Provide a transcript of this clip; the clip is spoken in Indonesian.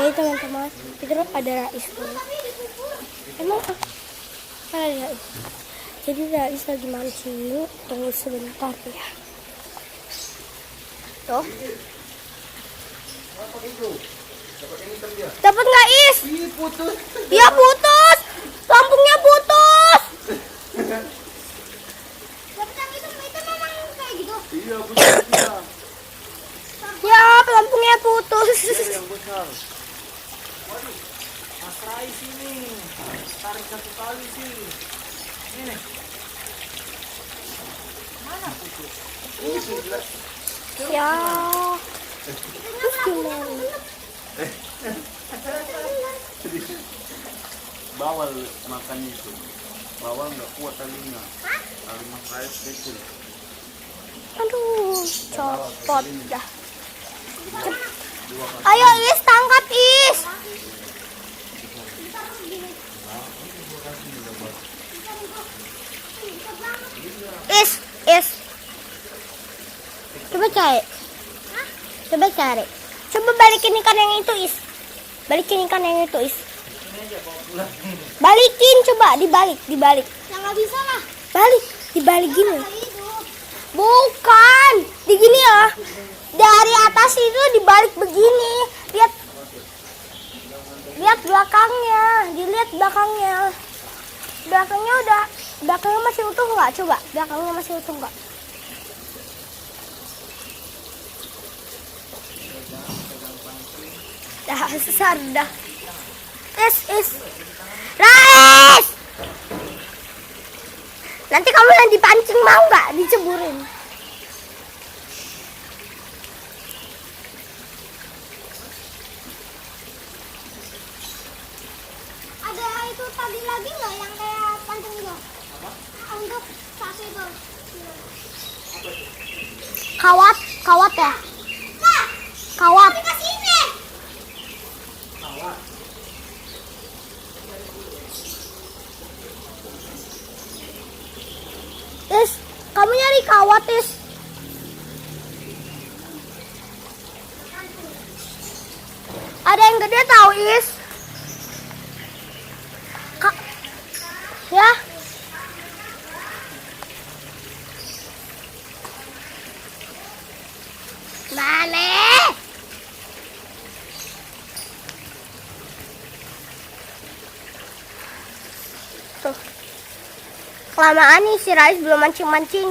Jadi teman-teman, itu ada Rais tuh. Emang ada Rais. Jadi Rais lagi mancing. Tunggu sebentar ya. Tuh. Dapat nggak Is? Putus. Ya putus. Lampunya putus. Dapat yang itu memang kayak gitu. Iya, putus. Ya, lampunya putus. Yang besar. Waduh, Mas Rai sini. Tarik satu kali sih. Ini. Mana putus? Ya. Terus gimana? Bawal makan itu. Bawal nggak kuat telinga. Kalau Mas Rai kecil. Aduh, copot dah. Ayo Is, tangkap Is. Is. Coba cari. Coba cari. Coba balikin ikan yang itu Is. Balikin ikan yang itu Is. Balikin, coba dibalik. Yang nggak bisa lah. Balik, dibalik gini. Kayak itu. Bukan, di gini ya. Dari atas itu dibalik begini. Lihat belakangnya, dilihat belakangnya. Belakangnya masih utuh nggak? Coba, belakangnya masih utuh nggak? Dah besar dah. Is. Rais! Nanti kamu yang dipancing mau nggak? Diceburin. Ada itu tadi lagi nggak yang kayak pancing itu? Untuk satu itu. Kawat ya? Nah, Kawat. dikasih ini. Is, kamu nyari kawat Is. Ada yang gede tahu Is. Ya. Mana? Tuh. Kelamaan nih si Rais belum mancing-mancing.